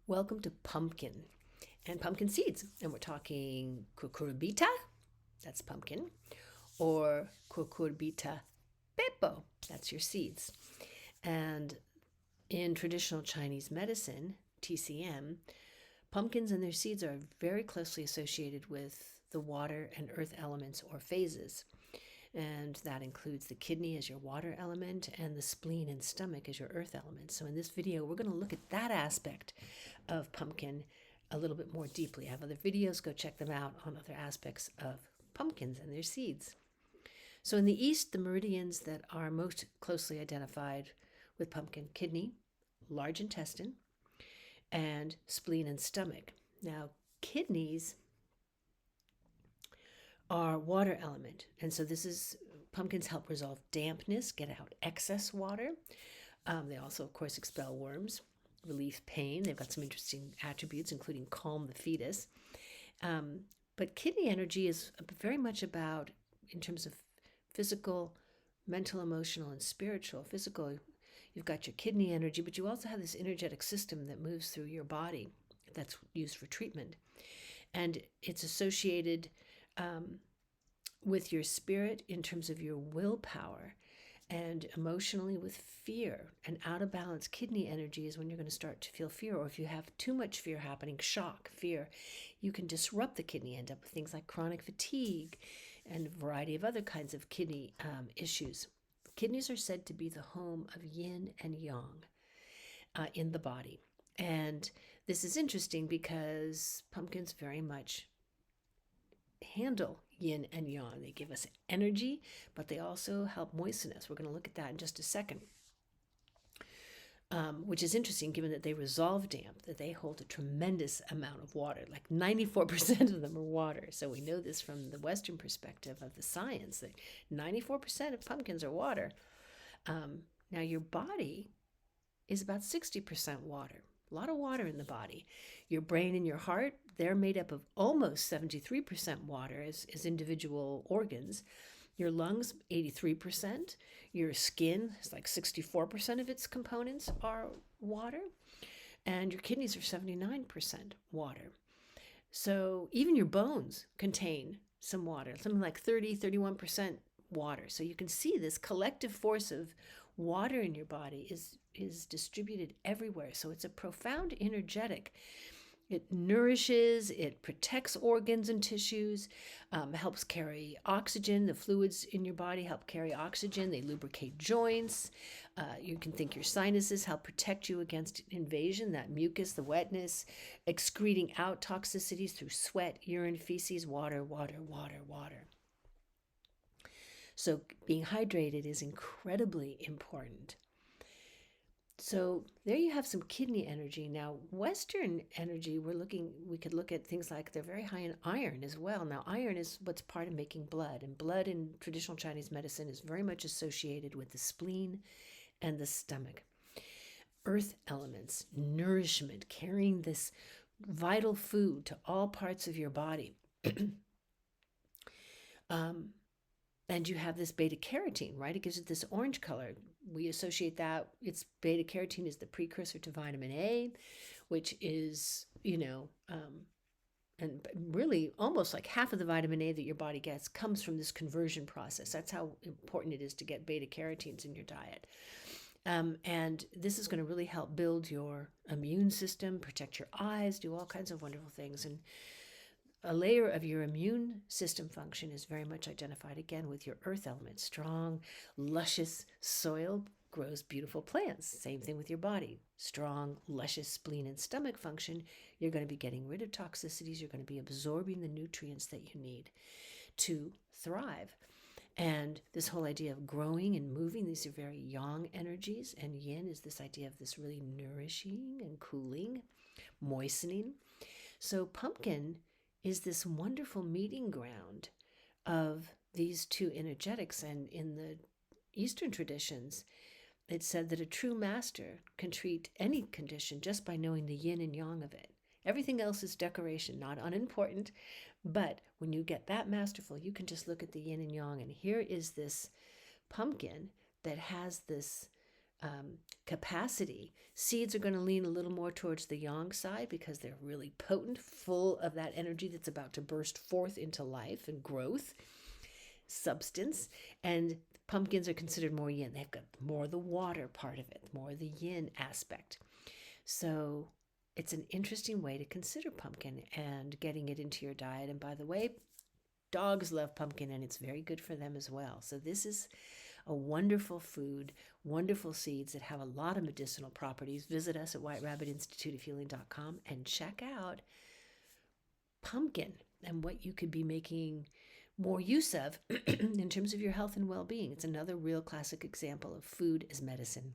Welcome to pumpkin and pumpkin seeds. And we're talking cucurbita, that's pumpkin, or cucurbita pepo, that's your seeds. And in traditional Chinese medicine, TCM, pumpkins and their seeds are very closely associated with the water and earth elements or phases. And that includes the kidney as your water element and the spleen and stomach as your earth element. So in this video, we're going to look at that aspect of pumpkin a little bit more deeply. I have other videos, go check them out on other aspects of pumpkins and their seeds. So in the East, the meridians that are most closely identified with pumpkin: kidney, large intestine, and spleen and stomach. Now, kidneys are water element, and so pumpkins help resolve dampness, get out excess water. They also, of course, expel worms, relieve pain. They've got some interesting attributes, including calm the fetus. But kidney energy is very much about, in terms of physical, mental, emotional, and spiritual. Physical, you've got your kidney energy, but you also have this energetic system that moves through your body that's used for treatment. And it's associated with your spirit in terms of your willpower, and emotionally with fear. And out of balance kidney energy is when you're going to start to feel fear, or if you have too much fear happening, shock, fear, you can disrupt the kidney, end up with things like chronic fatigue and a variety of other kinds of kidney issues. Kidneys are said to be the home of yin and yang in the body. And this is interesting because pumpkins very much handle yin and yang. They give us energy, but they also help moisten us. We're going to look at that in just a second, which is interesting given that they resolve damp, that they hold a tremendous amount of water. Like 94% of them are water. So we know this from the Western perspective of the science, that 94% of pumpkins are water. Now your body is about 60% water. A lot of water in the body. Your brain and your heart, they're made up of almost 73% water as individual organs. Your lungs, 83%. Your skin is like 64% of its components are water. And your kidneys are 79% water. So even your bones contain some water, something like 31% water. So you can see this collective force of water in your body is distributed everywhere. So it's a profound energetic. It nourishes, it protects organs and tissues, helps carry oxygen. The fluids in your body help carry oxygen. They lubricate joints. You can think your sinuses help protect you against invasion, that mucus, the wetness, excreting out toxicities through sweat, urine, feces, water, water, water, water. So being hydrated is incredibly important. So there you have some kidney energy. Now, Western energy, we could look at things like they're very high in iron as well. Now, iron is what's part of making blood, and blood in traditional Chinese medicine is very much associated with the spleen and the stomach. Earth elements, nourishment, carrying this vital food to all parts of your body. And you have this beta carotene, right? It gives it this orange color. We associate that beta carotene is the precursor to vitamin A, which is, and really almost like half of the vitamin A that your body gets comes from this conversion process. That's how important it is to get beta carotenes in your diet. And this is going to really help build your immune system, protect your eyes, do all kinds of wonderful things. And a layer of your immune system function is very much identified again with your earth element. Strong, luscious soil grows beautiful plants. Same thing with your body. Strong, luscious spleen and stomach function. You're going to be getting rid of toxicities. You're going to be absorbing the nutrients that you need to thrive. And this whole idea of growing and moving, these are very yang energies. And yin is this idea of this really nourishing and cooling, moistening. So pumpkin is this wonderful meeting ground of these two energetics. And in the Eastern traditions, it's said that a true master can treat any condition just by knowing the yin and yang of it. Everything else is decoration, not unimportant, but when you get that masterful, you can just look at the yin and yang, and here is this pumpkin that has this capacity. Seeds are going to lean a little more towards the yang side because they're really potent, full of that energy that's about to burst forth into life and growth, substance. And pumpkins are considered more yin. They've got more the water part of it, more the yin aspect. So it's an interesting way to consider pumpkin and getting it into your diet. And by the way, dogs love pumpkin and it's very good for them as well. So this is a wonderful food, wonderful seeds that have a lot of medicinal properties. Visit us at whiterabbitinstituteofhealing.com and check out pumpkin and what you could be making more use of in terms of your health and well-being. It's another real classic example of food as medicine.